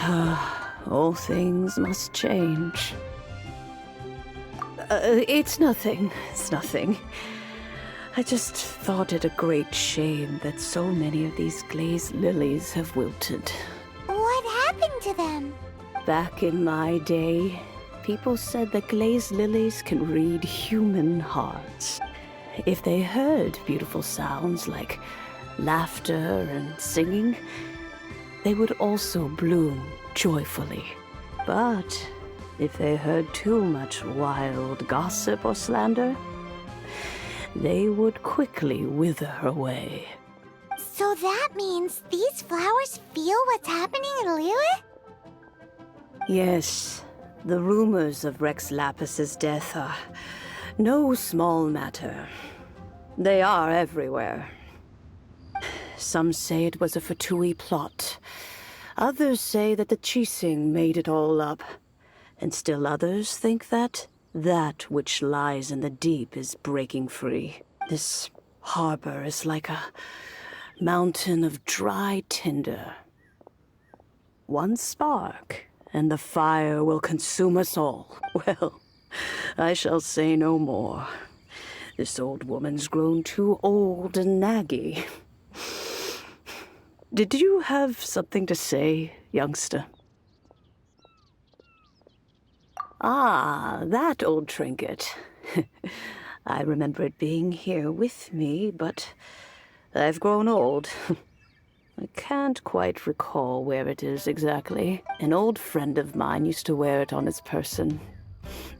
All things must change. It's nothing. It's nothing. I just thought it a great shame that so many of these glazed lilies have wilted. What happened to them? Back in my day, people said that glazed lilies can read human hearts. If they heard beautiful sounds like laughter and singing, they would also bloom joyfully. But if they heard too much wild gossip or slander, they would quickly wither away. So that means these flowers feel what's happening in Liyue? Yes, the rumors of Rex Lapis's death are no small matter. They are everywhere. Some say it was a Fatui plot. Others say that the Qixing made it all up. And still others think that which lies in the deep is breaking free. This harbor is like a mountain of dry tinder. One spark, and the fire will consume us all. Well, I shall say no more. This old woman's grown too old and naggy. Did you have something to say, youngster? Ah, that old trinket. I remember it being here with me, but I've grown old. I can't quite recall where it is exactly. An old friend of mine used to wear it on his person.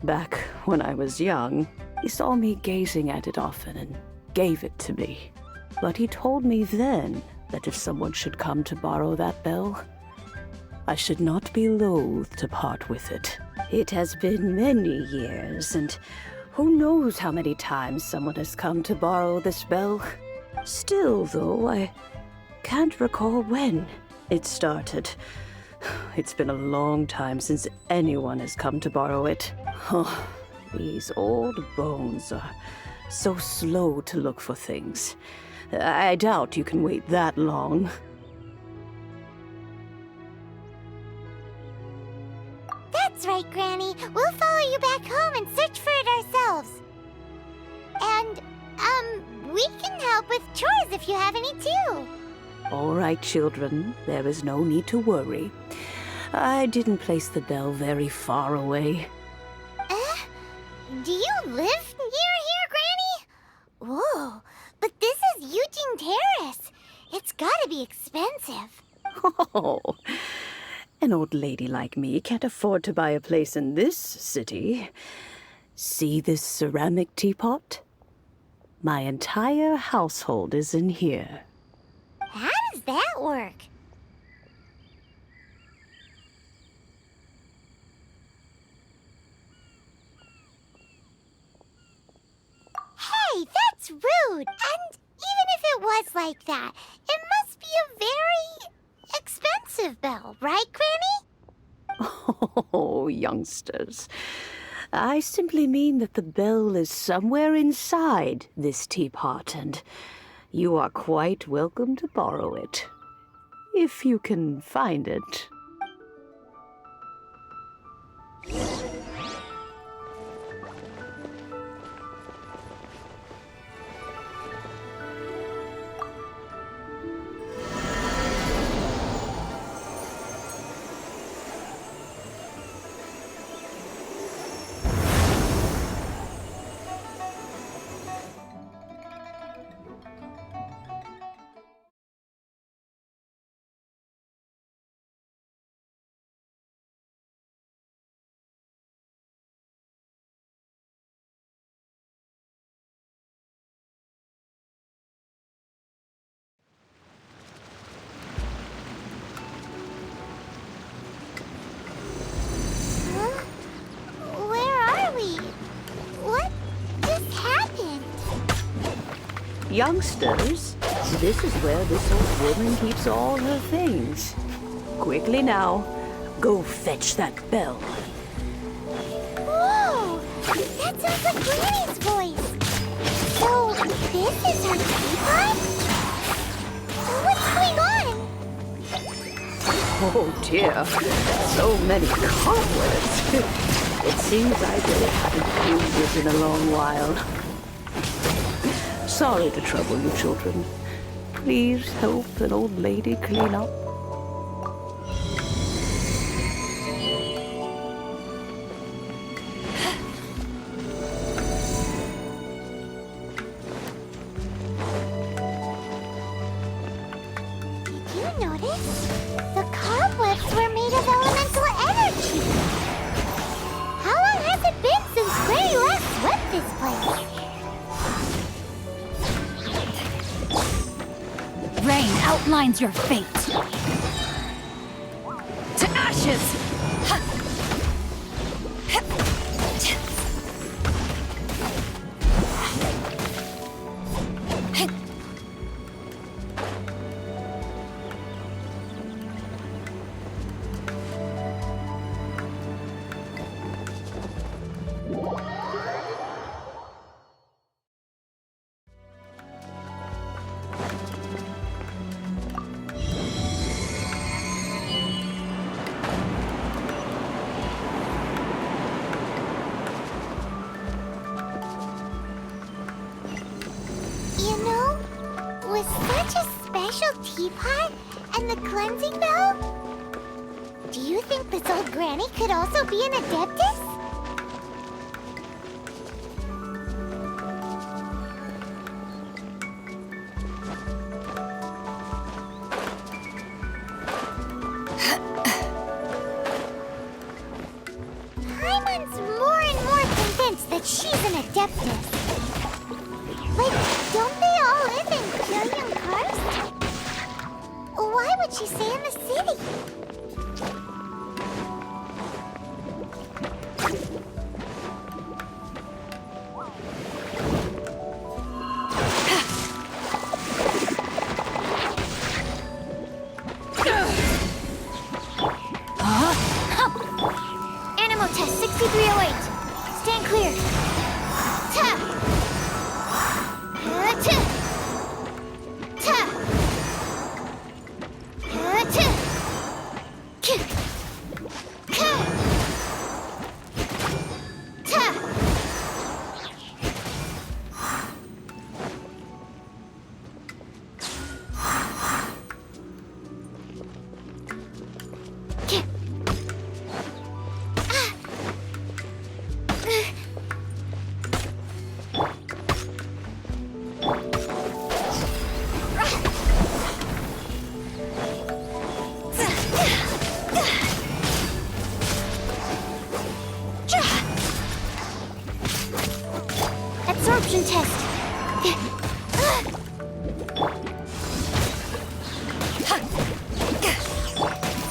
Back when I was young, he saw me gazing at it often and gave it to me. But he told me then that if someone should come to borrow that bell, I should not be loath to part with it. It has been many years, and who knows how many times someone has come to borrow this bell. Still, though, I can't recall when it started. It's been a long time since anyone has come to borrow it. Oh, these old bones are so slow to look for things. I doubt you can wait that long. That's right, Granny. We'll follow you back home and search for it ourselves. And, we can help with chores if you have any too. All right, children. There is no need to worry. I didn't place the bell very far away. Do you live near here, Granny? Whoa, but this is Eugene Terrace. It's gotta be expensive. Oh, an old lady like me can't afford to buy a place in this city. See this ceramic teapot? My entire household is in here. How does that work? Hey, that's rude! And even if it was like that, it must be a very expensive bell, right, Granny? Oh, youngsters. I simply mean that the bell is somewhere inside this teapot, and you are quite welcome to borrow it, if you can find it. Youngsters, this is where this old woman keeps all her things. Quickly now, go fetch that bell. Whoa! That sounds like Granny's voice! So, this is her teapot? What's going on? Oh dear, so many cobwebs. It seems I really haven't cleaned it in a long while. Sorry to trouble you, children. Please help an old lady clean up. Did you notice? The cobwebs were made of elemental energy. How long has it been since Granny last swept this place? Rain outlines your fate. To ashes! You know, with such a special teapot and the cleansing bell, do you think this old granny could also be an Adeptus? Paimon's more and more convinced that she's an Adeptus. Like, don't they all live in Qixing cars? Why would she stay in the city? Animal test 6308. Stand clear. Ta! Ta! Ta! Ta! K! Ka! Ta! K! Absorption test.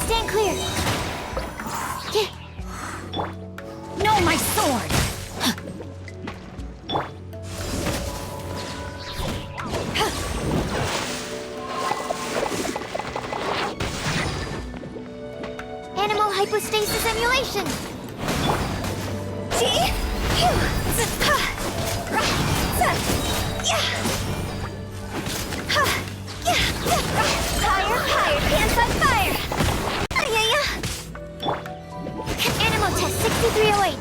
Stand clear. No, my sword! Animal hypostasis emulation. Fire, fire, pants on fire. Animal test 6308.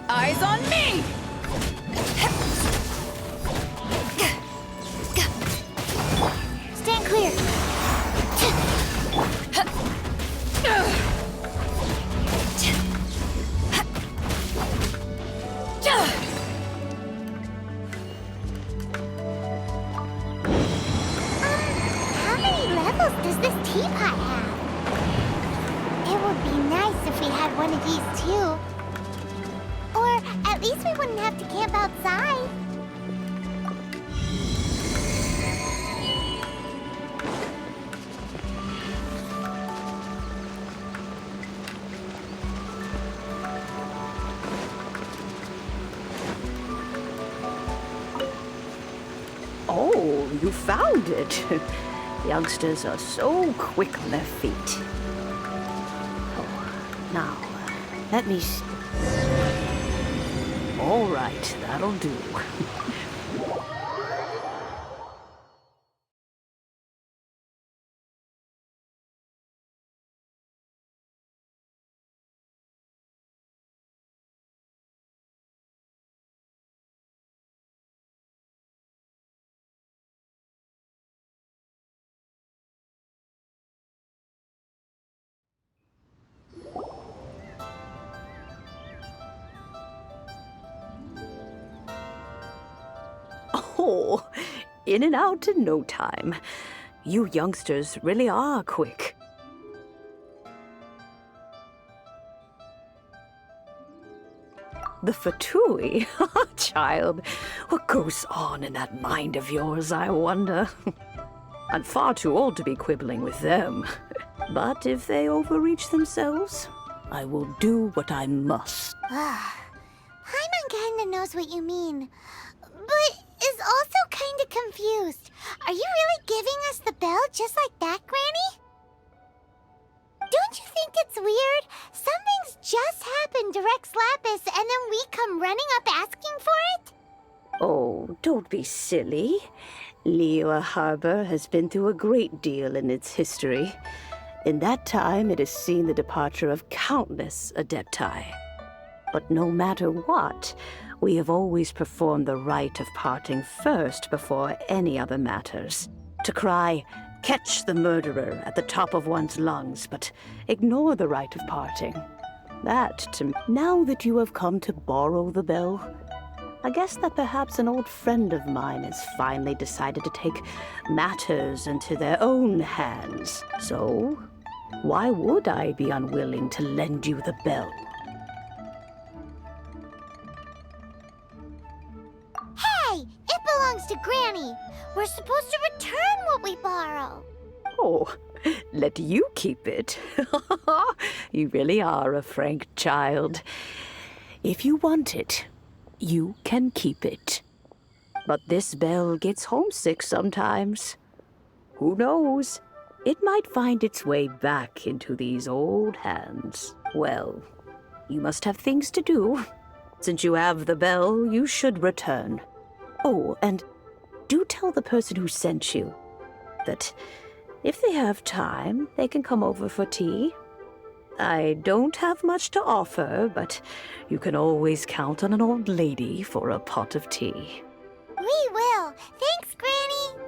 Eyes on me! Stand clear. How many levels does this teapot have? It would be nice if we had one of these too. Or at least we wouldn't have to camp outside. Oh, you found it. Youngsters are so quick on their feet. Oh, now, let me see. All right, that'll do. Oh, in and out in no time. You youngsters really are quick. The Fatui? Child, what goes on in that mind of yours, I wonder? I'm far too old to be quibbling with them. But if they overreach themselves, I will do what I must. Paimon kinda knows what you mean, but is also kinda confused. Are you really giving us the bell just like that, Granny? Don't you think it's weird? Something's just happened to Rex Lapis and then we come running up asking for it? Oh, don't be silly. Liyue Harbor has been through a great deal in its history. In that time, it has seen the departure of countless Adepti. But no matter what, we have always performed the rite of parting first before any other matters. To cry, "Catch the murderer," at the top of one's lungs, but ignore the rite of parting. Now that you have come to borrow the bell, I guess that perhaps an old friend of mine has finally decided to take matters into their own hands. So, why would I be unwilling to lend you the bell? Hey, it belongs to Granny. We're supposed to return what we borrow. Oh, let you keep it. You really are a frank child. If you want it, you can keep it. But this bell gets homesick sometimes. Who knows? It might find its way back into these old hands. Well, you must have things to do. Since you have the bell, you should return. Oh, and do tell the person who sent you that if they have time, they can come over for tea. I don't have much to offer, but you can always count on an old lady for a pot of tea. We will. Thanks, Granny.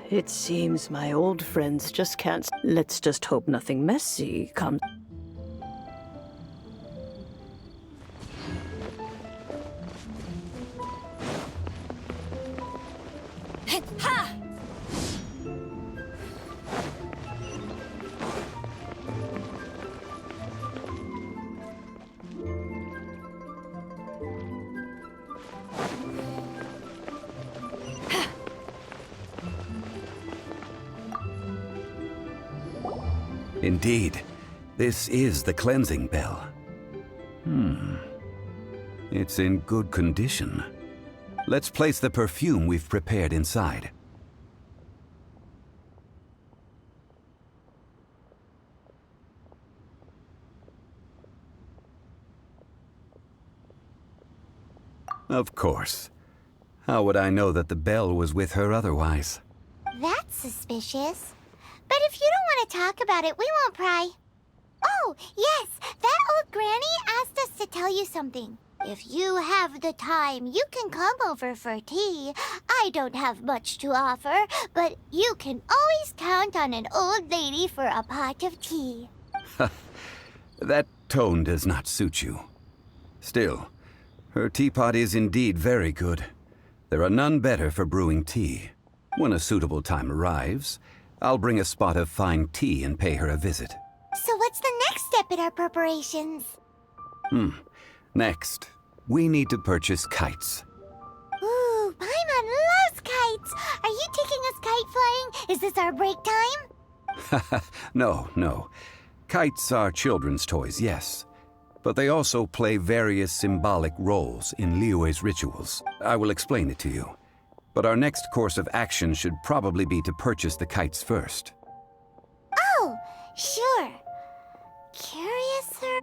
It seems my old friends just can't. Let's just hope nothing messy comes. Ha! Indeed, this is the cleansing bell. It's in good condition. Let's place the perfume we've prepared inside. Of course. How would I know that the bell was with her otherwise? That's suspicious. But if you don't want to talk about it, we won't pry. Oh, yes, that old granny asked us to tell you something. If you have the time, you can come over for tea. I don't have much to offer, but you can always count on an old lady for a pot of tea. That tone does not suit you. Still, her teapot is indeed very good. There are none better for brewing tea. When a suitable time arrives, I'll bring a spot of fine tea and pay her a visit. So what's the next step in our preparations? Next, we need to purchase kites. Ooh, Paimon loves kites! Are you taking us kite flying? Is this our break time? No. Kites are children's toys, yes. But they also play various symbolic roles in Liyue's rituals. I will explain it to you. But our next course of action should probably be to purchase the kites first. Oh, sure. Curiouser?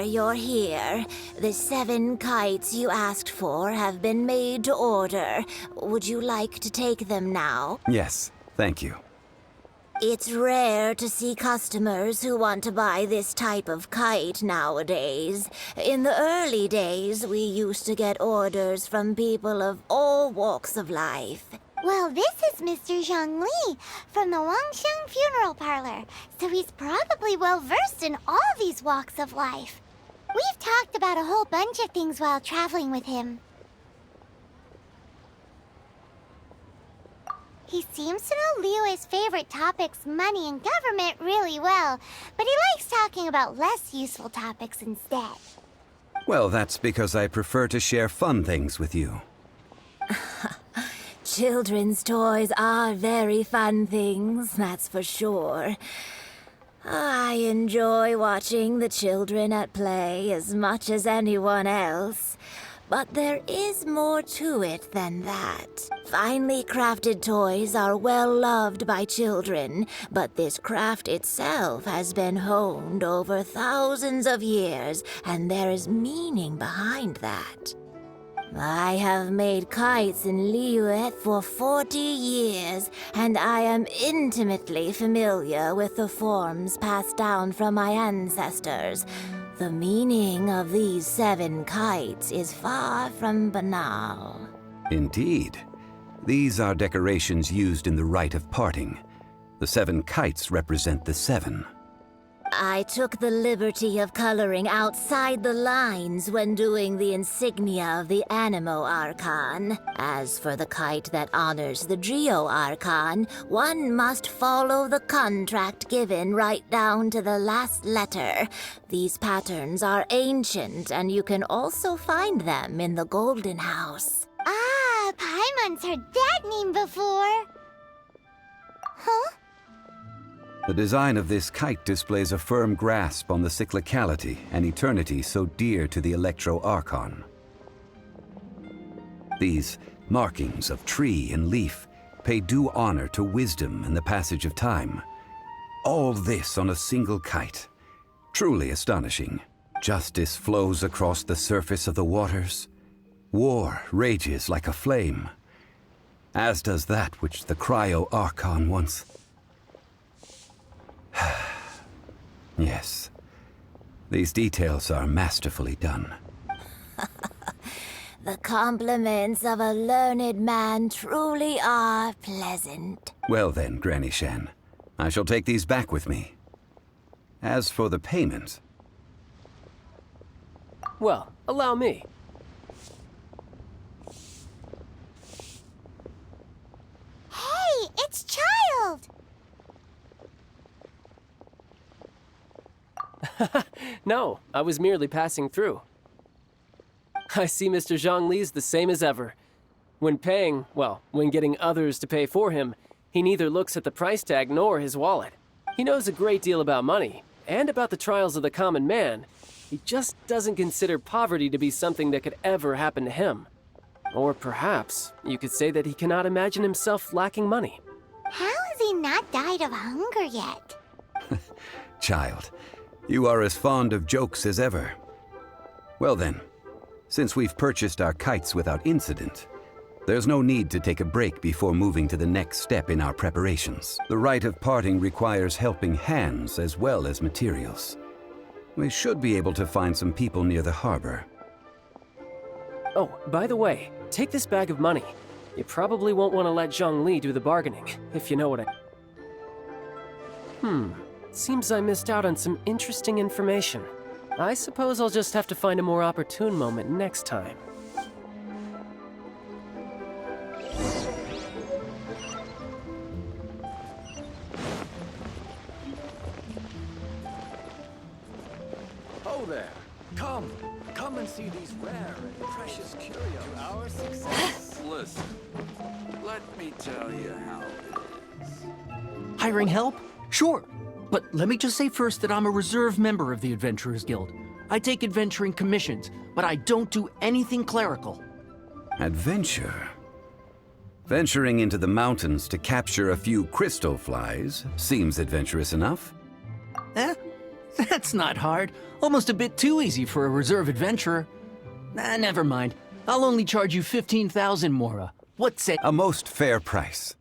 wonder you're here. The 7 kites you asked for have been made to order. Would you like to take them now? Yes, thank you. It's rare to see customers who want to buy this type of kite nowadays. In the early days, we used to get orders from people of all walks of life. Well, this is Mr. Zhongli from the Wangsheng Funeral Parlor, so he's probably well-versed in all these walks of life. We've talked about a whole bunch of things while traveling with him. He seems to know Liyue's favorite topics, money and government, really well, but he likes talking about less useful topics instead. Well, that's because I prefer to share fun things with you. Children's toys are very fun things, that's for sure. I enjoy watching the children at play as much as anyone else. But there is more to it than that. Finely crafted toys are well loved by children, but this craft itself has been honed over thousands of years, and there is meaning behind that. I have made kites in Liyue for 40 years, and I am intimately familiar with the forms passed down from my ancestors. The meaning of these 7 kites is far from banal. Indeed. These are decorations used in the rite of parting. The 7 kites represent the 7. I took the liberty of coloring outside the lines when doing the insignia of the Animo Archon. As for the kite that honors the Geo Archon, one must follow the contract given right down to the last letter. These patterns are ancient, and you can also find them in the Golden House. Ah, Paimon's heard that name before. Huh? The design of this kite displays a firm grasp on the cyclicality and eternity so dear to the Electro Archon. These markings of tree and leaf pay due honor to wisdom and the passage of time. All this on a single kite. Truly astonishing. Justice flows across the surface of the waters. War rages like a flame. As does that which the Cryo Archon once... Yes. These details are masterfully done. The compliments of a learned man truly are pleasant. Well then, Granny Shan, I shall take these back with me. As for the payment... Well, allow me. Hey, it's Childe! No, I was merely passing through. I see Mr. Zhongli's the same as ever. When paying, well, when getting others to pay for him, he neither looks at the price tag nor his wallet. He knows a great deal about money, and about the trials of the common man. He just doesn't consider poverty to be something that could ever happen to him. Or perhaps you could say that he cannot imagine himself lacking money. How has he not died of hunger yet? Child, you are as fond of jokes as ever. Well then, since we've purchased our kites without incident, there's no need to take a break before moving to the next step in our preparations. The rite of parting requires helping hands as well as materials. We should be able to find some people near the harbor. Oh, by the way, take this bag of money. You probably won't want to let Zhongli do the bargaining, if you know what I... Seems I missed out on some interesting information. I suppose I'll just have to find a more opportune moment next time. Ho there! Come and see these rare and precious curios. To our success. Listen, let me tell you how it is. Hiring help? Sure. But let me just say first that I'm a reserve member of the Adventurers Guild. I take adventuring commissions, but I don't do anything clerical. Adventure? Venturing into the mountains to capture a few crystal flies seems adventurous enough. That's not hard. Almost a bit too easy for a reserve adventurer. Nah, never mind. I'll only charge you 15,000 Mora. What say? A most fair price.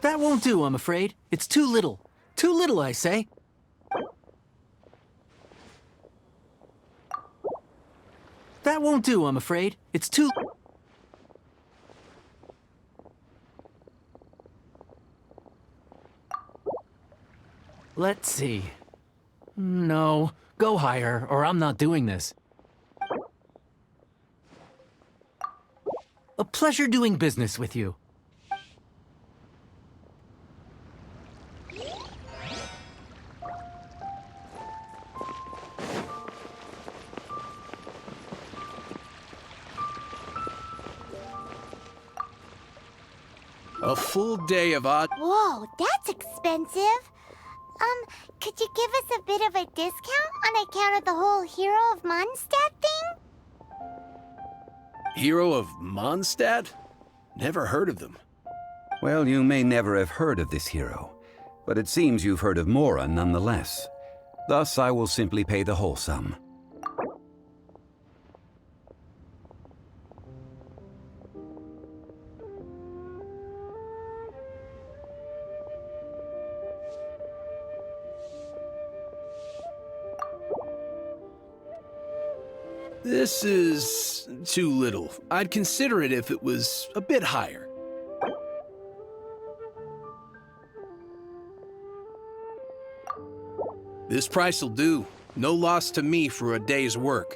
That won't do, I'm afraid. It's too little. Too little, I say. That won't do, I'm afraid. It's too... Let's see. No, go higher, or I'm not doing this. A pleasure doing business with you. A full day of odd... Whoa, that's expensive. Could you give us a bit of a discount on account of the whole Hero of Mondstadt thing? Hero of Mondstadt? Never heard of them. Well, you may never have heard of this hero, but it seems you've heard of Mora nonetheless. Thus, I will simply pay the whole sum. This is too little. I'd consider it if it was a bit higher. This price will do. No loss to me for a day's work.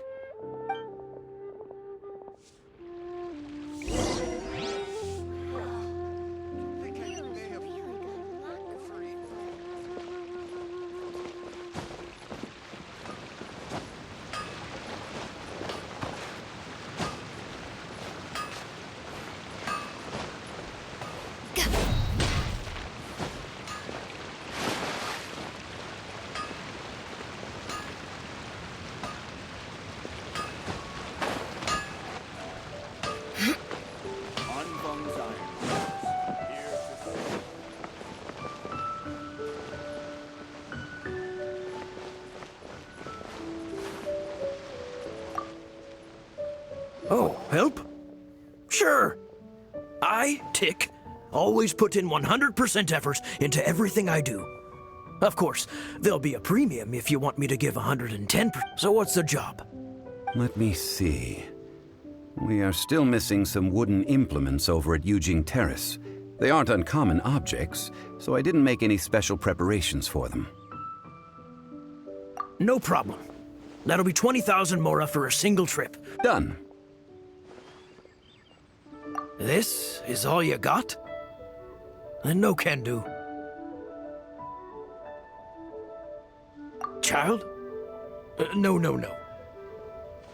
Oh, help? Sure. I, Tick, always put in 100% effort into everything I do. Of course, there'll be a premium if you want me to give 110%. So what's the job? Let me see. We are still missing some wooden implements over at Yujing Terrace. They aren't uncommon objects, so I didn't make any special preparations for them. No problem. That'll be 20,000 Mora for a single trip. Done. This is all you got? Then no can do. Child? No.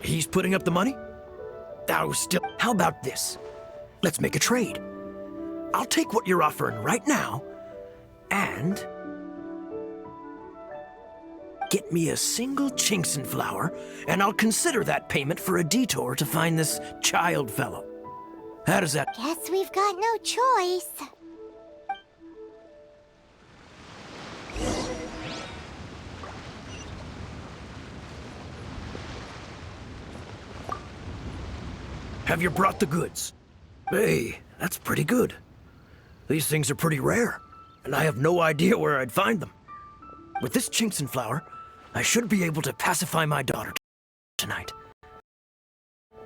He's putting up the money? Oh, still. How about this? Let's make a trade. I'll take what you're offering right now, and get me a single Qixing flower, and I'll consider that payment for a detour to find this child fellow. How does that... Guess we've got no choice. Have you brought the goods? Hey, that's pretty good. These things are pretty rare, and I have no idea where I'd find them. With this Qixing flower, I should be able to pacify my daughter tonight.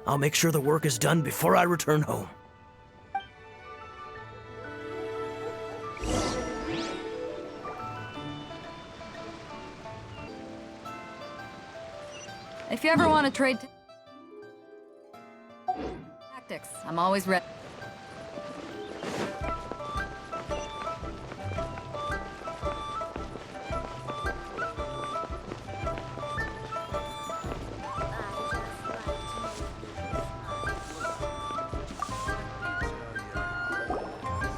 I'll make sure the work is done before I return home. If you ever want to trade tactics, I'm always ready.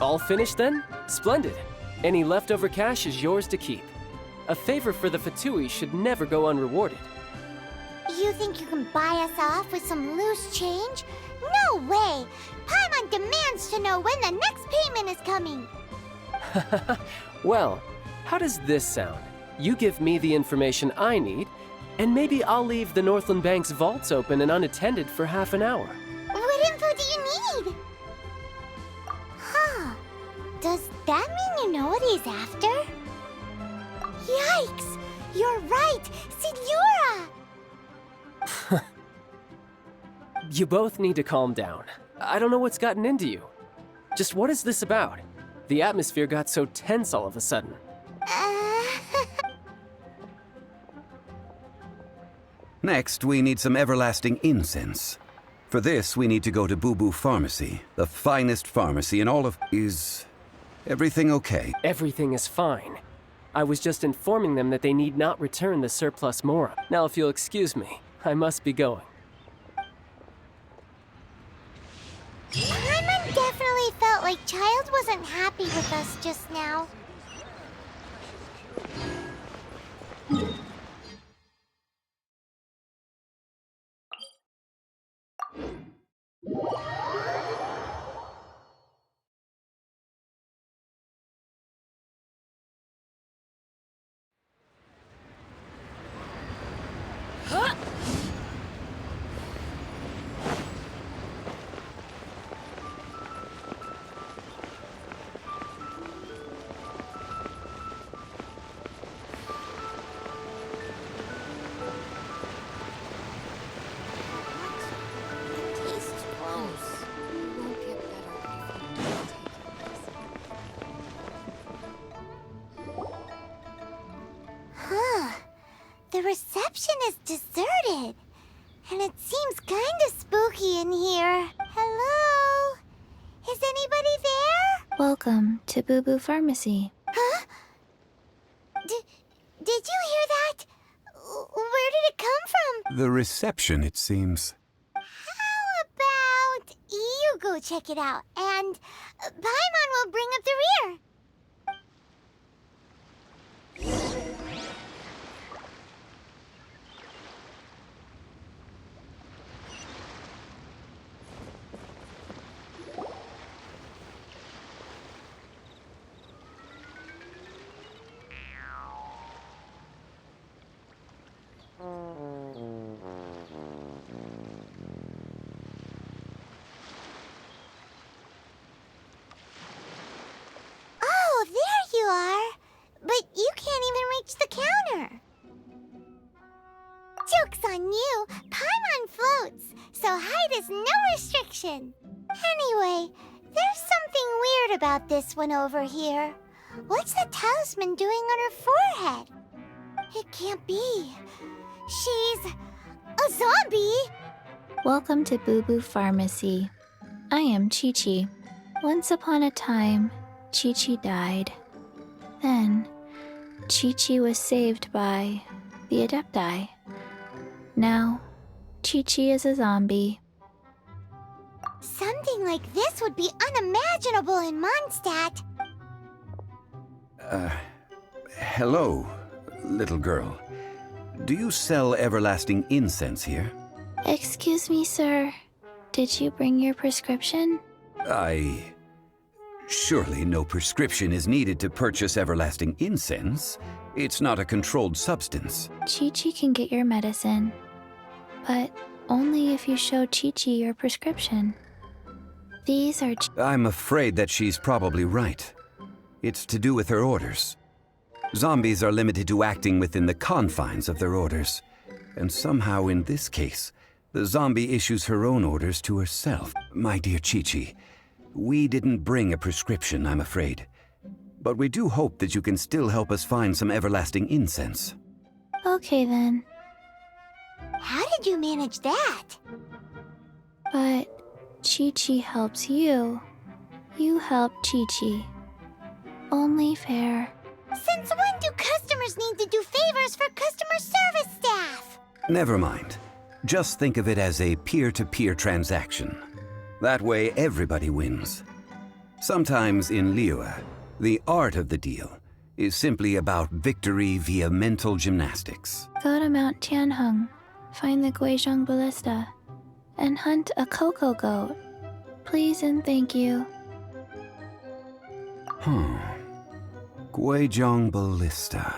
All finished then? Splendid. Any leftover cash is yours to keep. A favor for the Fatui should never go unrewarded. you think you can buy us off with some loose change? No way! Paimon demands to know when the next payment is coming! Well, how does this sound? You give me the information I need, and maybe I'll leave the Northland Bank's vaults open and unattended for half an hour. What info do you need? Huh. Does that mean you know what he's after? Yikes! You're right! Signora! You both need to calm down. I don't know what's gotten into you. Just what is this about? The atmosphere got so tense all of a sudden. Next, we need some everlasting incense. For this, we need to go to Boo Boo Pharmacy, the finest pharmacy in all of... Is everything okay? Everything is fine. I was just informing them that they need not return the surplus Mora. Now, if you'll excuse me, I must be going. Paimon definitely felt like Childe wasn't happy with us just now. The reception is deserted, and it seems kinda spooky in here. Hello? Is anybody there? Welcome to Boo Boo Pharmacy. Huh? Did you hear that? Where did it come from? The reception, it seems. How about you go check it out, and Paimon will bring up the rear. Oh, there you are. But you can't even reach the counter. Joke's on you. Paimon floats, so height is no restriction. Anyway, there's something weird about this one over here. What's the talisman doing on her forehead? It can't be. She's a zombie. Welcome to Boo Boo Pharmacy. I am Qixing. Once upon a time, Qixing died. Then, Qixing was saved by the Adepti. Now, Qixing is a zombie. Something like this would be unimaginable in Mondstadt. Hello, little girl. Do you sell everlasting incense here? Excuse me, sir. Did you bring your prescription? Surely no prescription is needed to purchase everlasting incense. It's not a controlled substance. Qixing can get your medicine, but only if you show Qixing your prescription. These are... I'm afraid that she's probably right. It's to do with her orders. Zombies are limited to acting within the confines of their orders. And somehow in this case, the zombie issues her own orders to herself. My dear Qixing, we didn't bring a prescription, I'm afraid. But we do hope that you can still help us find some everlasting incense. Okay then. How did you manage that? But Qixing helps you. You help Qixing. Only fair. Since when do customers need to do favors for customer service staff? Never mind. Just think of it as a peer-to-peer transaction. That way everybody wins. Sometimes in Liyue, the art of the deal is simply about victory via mental gymnastics. Go to Mount Tianheng. find the Guizhong Ballista and hunt a cocoa goat. Please and thank you. Guizhong Ballista.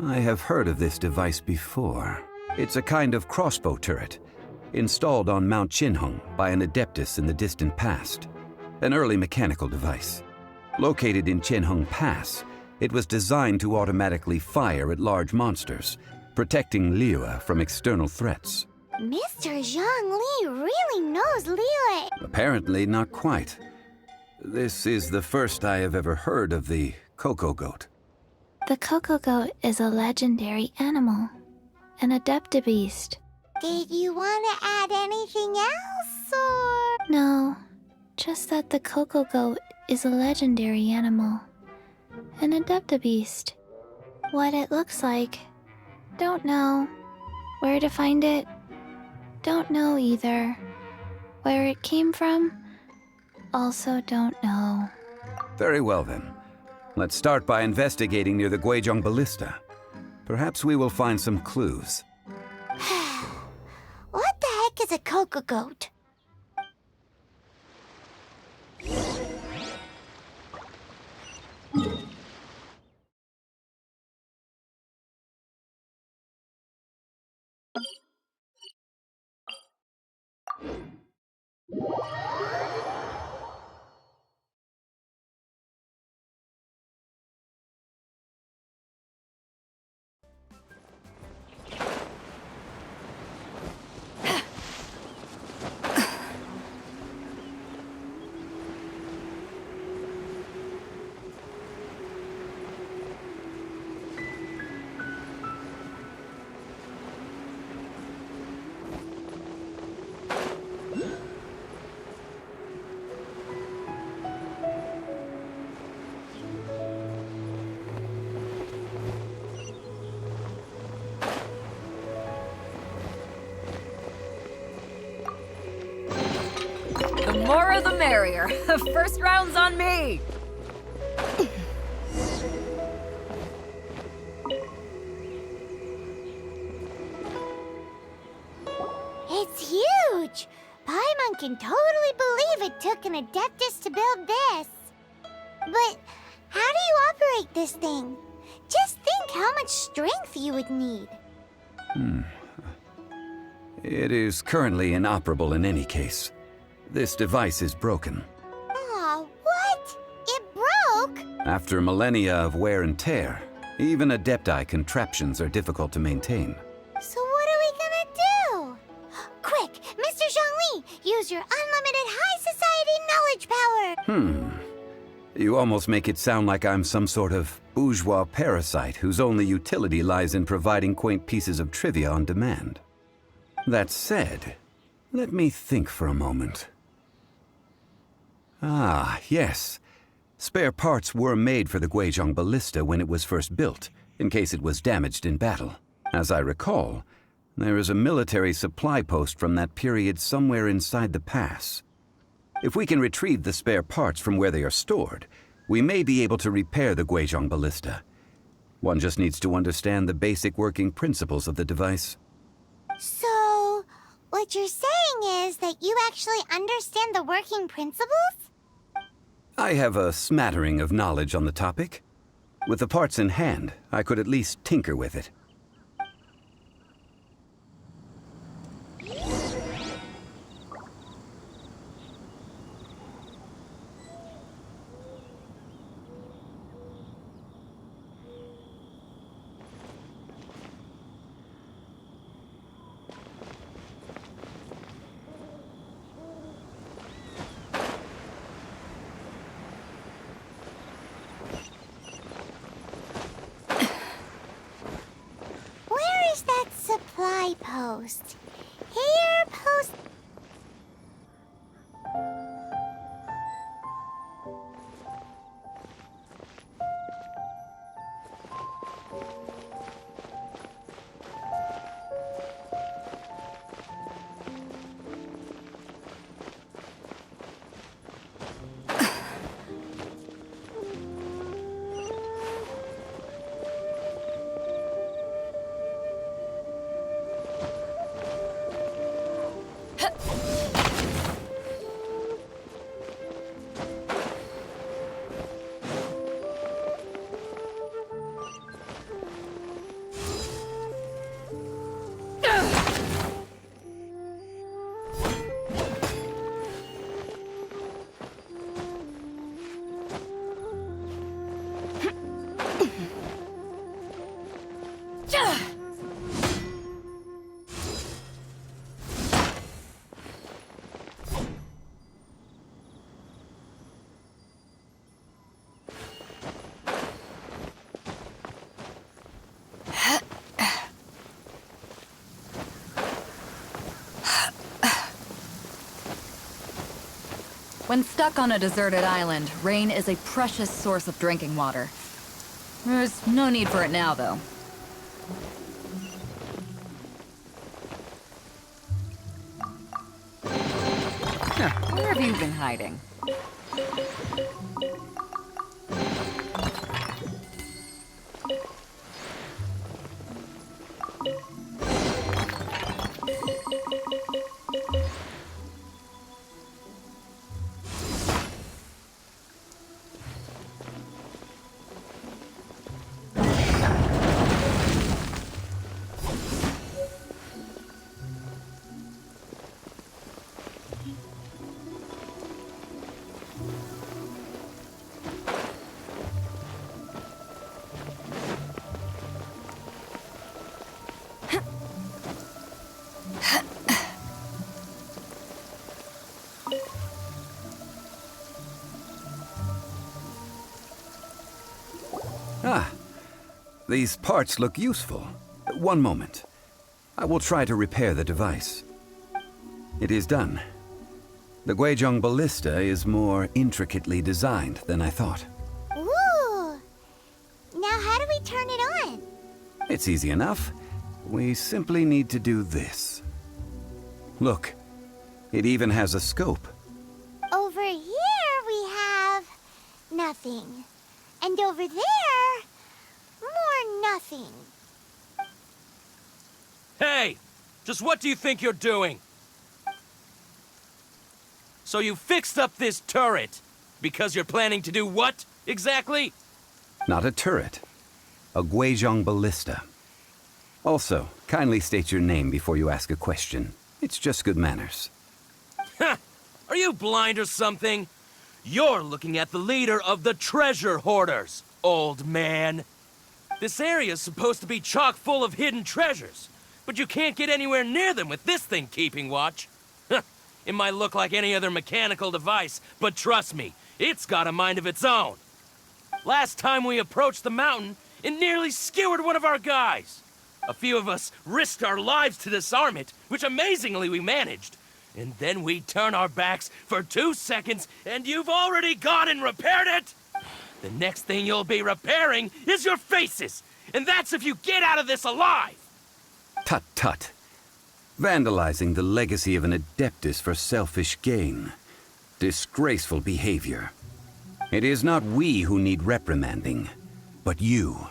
I have heard of this device before. It's a kind of crossbow turret, installed on Mount Qinheng by an Adeptus in the distant past. An early mechanical device. Located in Qinheng Pass, it was designed to automatically fire at large monsters, protecting Liyue from external threats. Mr. Zhongli really knows Liyue. Apparently not quite. This is the first I have ever heard of the cocoa goat. The cocoa goat is a legendary animal, an Adepti beast. Did you want to add anything else, or...? No, just that the cocoa goat is a legendary animal, an Adepti beast. What it looks like, don't know. Where to find it, don't know either. Where it came from, also don't know. Very well then. Let's start by investigating near the Guizhong Ballista. Perhaps we will find some clues. What the heck is a cocoa goat? The more the merrier. First round's on me. It's huge! Paimon can totally believe it took an Adeptus to build this. But how do you operate this thing? Just think how much strength you would need. It is currently inoperable in any case. This device is broken. Aw, what? It broke? After millennia of wear and tear, even Adepti contraptions are difficult to maintain. So what are we gonna do? Quick, Mr. Zhongli, use your unlimited high society knowledge power! You almost make it sound like I'm some sort of bourgeois parasite whose only utility lies in providing quaint pieces of trivia on demand. That said, let me think for a moment. Ah, yes. Spare parts were made for the Guizhong Ballista when it was first built, in case it was damaged in battle. As I recall, there is a military supply post from that period somewhere inside the pass. If we can retrieve the spare parts from where they are stored, we may be able to repair the Guizhong Ballista. One just needs to understand the basic working principles of the device. So, what you're saying is that you actually understand the working principles? I have a smattering of knowledge on the topic. With the parts in hand, I could at least tinker with it. Supply post. Here, post. When stuck on a deserted island, rain is a precious source of drinking water. There's no need for it now, though. Where have you been hiding? Ah, these parts look useful. One moment. I will try to repair the device. It is done. The Guizhong ballista is more intricately designed than I thought. Ooh! Now how do we turn it on? It's easy enough. We simply need to do this. Look, it even has a scope. Over here we have nothing. And over there, more nothing. Hey! Just what do you think you're doing? So you fixed up this turret because you're planning to do what, exactly? Not a turret. A Guizhong ballista. Also, kindly state your name before you ask a question. It's just good manners. Ha! Are you blind or something? You're looking at the leader of the treasure hoarders, old man. This area's supposed to be chock full of hidden treasures, but you can't get anywhere near them with this thing keeping watch. It might look like any other mechanical device, but trust me, it's got a mind of its own. Last time we approached the mountain, it nearly skewered one of our guys. A few of us risked our lives to disarm it, which amazingly we managed. And then we turn our backs for 2 seconds, and you've already gone and repaired it! The next thing you'll be repairing is your faces! And that's if you get out of this alive! Tut tut. Vandalizing the legacy of an Adeptus for selfish gain. Disgraceful behavior. It is not we who need reprimanding, but you.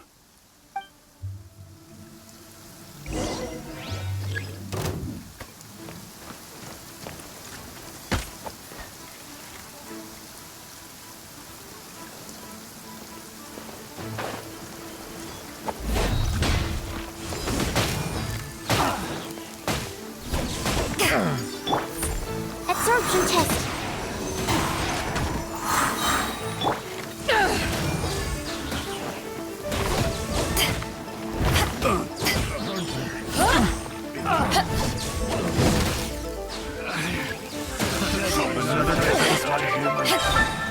Absorption test.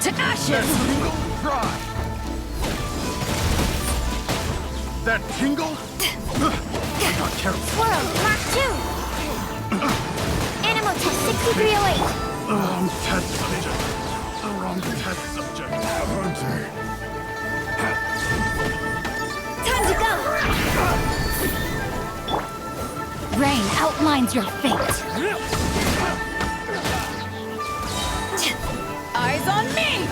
To ashes! That tingle? I got careful. Swirl, Mark 2. Animal test 6308. Wrong test subject. Wrong test subject. Time to go. Rain outlines your fate. Eyes on me!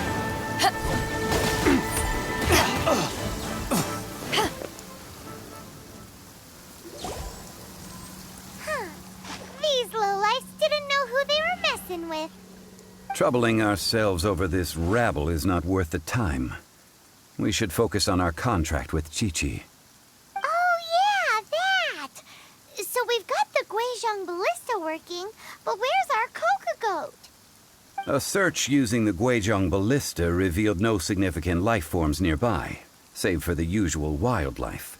These lowlifes didn't know who they were messing with. Troubling ourselves over this rabble is not worth the time. We should focus on our contract with Qixing. Oh yeah, that! So we've got the Guizhong ballista working, but where's our Coca goat? A search using the Guizhong ballista revealed no significant life forms nearby, save for the usual wildlife.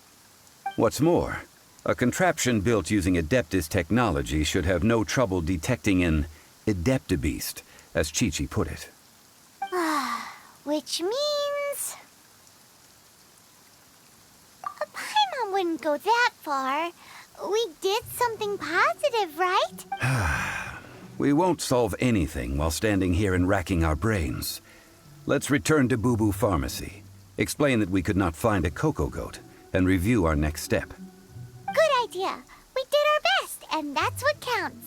What's more, a contraption built using Adeptis technology should have no trouble detecting an Adeptibeast, as Qixing put it. Which means... Paimon wouldn't go that far. We did something positive, right? We won't solve anything while standing here and racking our brains. Let's return to Boo Boo Pharmacy, explain that we could not find a Coco Goat, and review our next step. Good idea. We did our best, and that's what counts.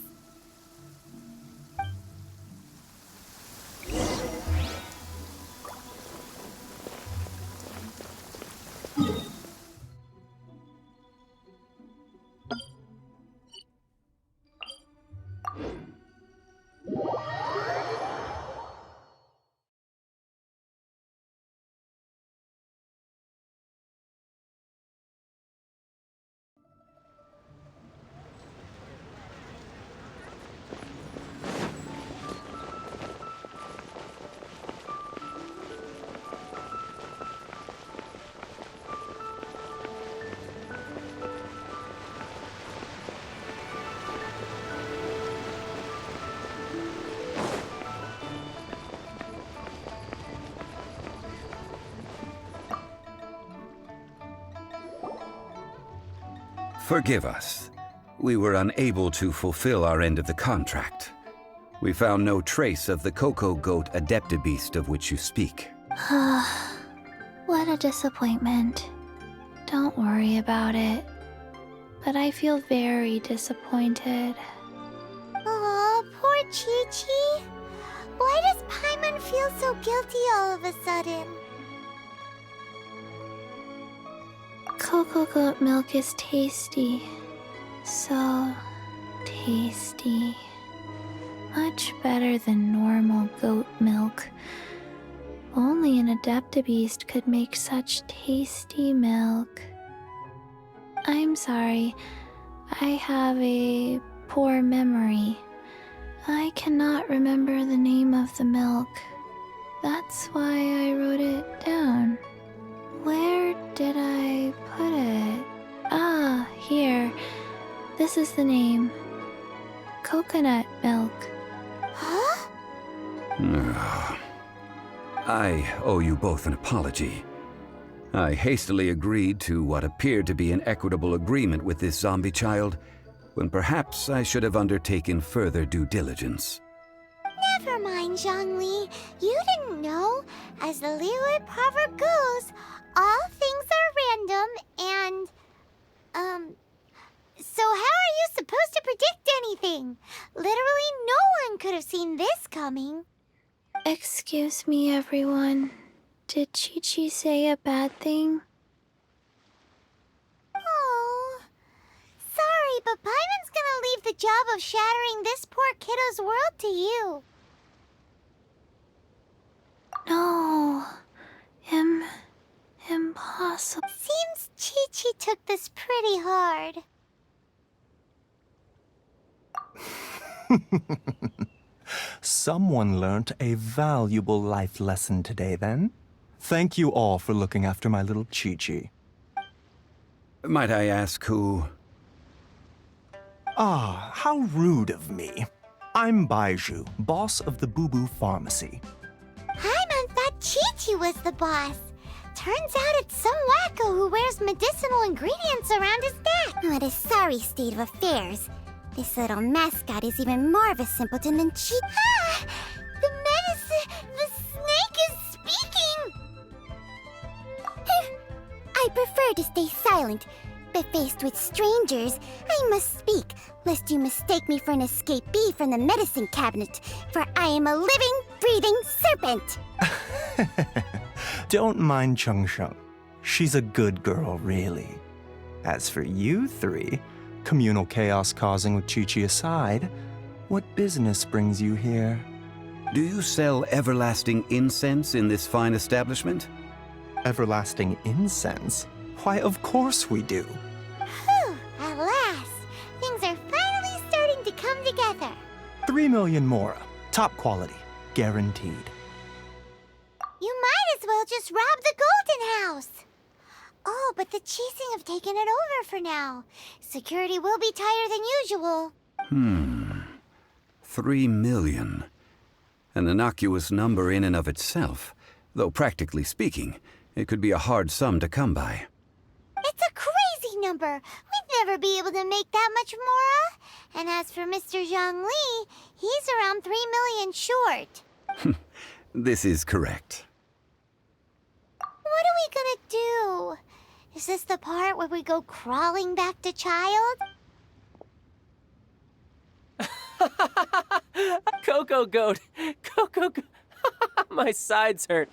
Forgive us. We were unable to fulfill our end of the contract. We found no trace of the Coco Goat Adeptibeast of which you speak. What a disappointment. Don't worry about it. But I feel very disappointed. Aw, poor Qixing. Why does Paimon feel so guilty all of a sudden? Coco Goat milk is tasty. So tasty. Much better than normal goat milk. Only an Adeptibeast could make such tasty milk. I'm sorry. I have a poor memory. I cannot remember the name of the milk. That's why I wrote it down. Where did I put it? Ah, here. This is the name. Coconut milk. Huh? I owe you both an apology. I hastily agreed to what appeared to be an equitable agreement with this zombie child, when perhaps I should have undertaken further due diligence. Never mind, Zhongli. You didn't know. As the Liyue proverb goes, all things are random and... So how are you supposed to predict anything? Literally no one could have seen this coming. Excuse me, everyone. Did Qixing say a bad thing? Oh, sorry, but Paimon's gonna leave the job of shattering this poor kiddo's world to you. No. Impossible. Seems Qixing took this pretty hard. Someone learnt a valuable life lesson today, then. Thank you all for looking after my little Qixing. Might I ask who... Ah, how rude of me. I'm Baizhu, boss of the Boo Boo Pharmacy. Paimon thought Qixing was the boss. Turns out it's some wacko who wears medicinal ingredients around his neck. What a sorry state of affairs. This little mascot is even more of a simpleton than Qixing. Ah! The snake is speaking! I prefer to stay silent, but faced with strangers, I must speak, lest you mistake me for an escapee from the medicine cabinet, for I am a living, breathing serpent! Don't mind Changsheng. She's a good girl, really. As for you three, communal chaos causing with Qixing aside, what business brings you here? Do you sell everlasting incense in this fine establishment? Everlasting incense? Why, of course we do. Whew, at last, things are finally starting to come together. 3 million mora, top quality, guaranteed. You might as well just rob the Golden House. but the Qixing have taken it over for now. Security will be tighter than usual. 3 million. An innocuous number in and of itself, though practically speaking, it could be a hard sum to come by. It's a crazy number. We'd never be able to make that much, Mora. And as for Mr. Zhang Li, he's around 3 million short. This is correct. What are we gonna do? Is this the part where we go crawling back to Childe? Coco Goat! Coco Goat! My sides hurt.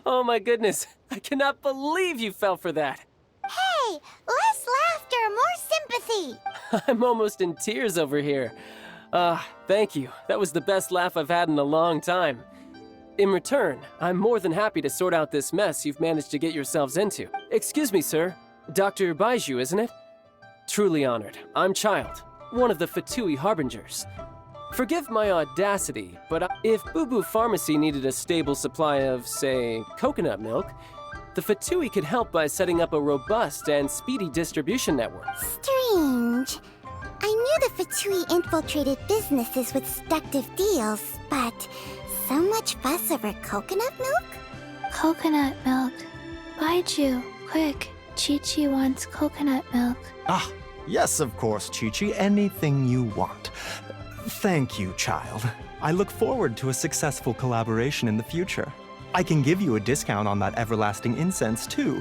Oh my goodness. I cannot believe you fell for that. Hey, less laughter, more sympathy. I'm almost in tears over here. Thank you. That was the best laugh I've had in a long time. In return, I'm more than happy to sort out this mess you've managed to get yourselves into. Excuse me, sir. Dr. Baiju, isn't it? Truly honored. I'm Childe, one of the Fatui Harbingers. Forgive my audacity, but if Boo Boo Pharmacy needed a stable supply of, say, coconut milk, the Fatui could help by setting up a robust and speedy distribution network. Strange. I knew the Fatui infiltrated businesses with seductive deals, but so much fuss over coconut milk? Coconut milk. Baiju, quick. Chi-Chi wants coconut milk. Ah, yes, of course, Chi-Chi. Anything you want. Thank you, child. I look forward to a successful collaboration in the future. I can give you a discount on that everlasting incense, too.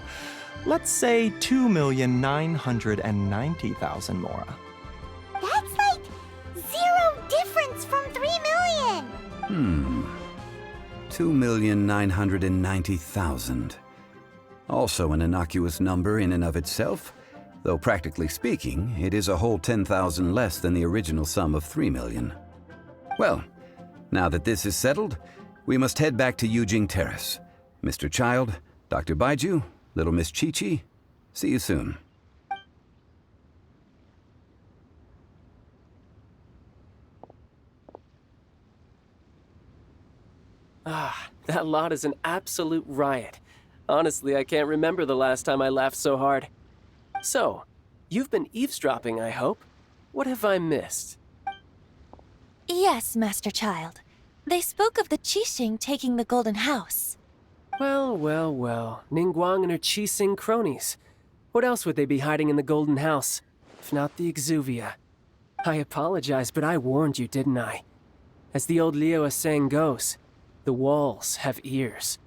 Let's say 2,990,000 Mora. That's like 0 difference from 3 million. 2,990,000. Also an innocuous number in and of itself, though practically speaking, it is a whole 10,000 less than the original sum of 3 million. Well, now that this is settled, we must head back to Yujing Terrace. Mr. Childe, Dr. Baiju, little Miss Chi-Chi, see you soon. That lot is an absolute riot. Honestly, I can't remember the last time I laughed so hard. So, you've been eavesdropping, I hope. What have I missed? Yes, Master Childe. They spoke of the Qixing taking the Golden House. Well, well, well. Ningguang and her Qixing cronies. What else would they be hiding in the Golden House, if not the Exuvia? I apologize, but I warned you, didn't I? As the old Liao saying goes, the walls have ears.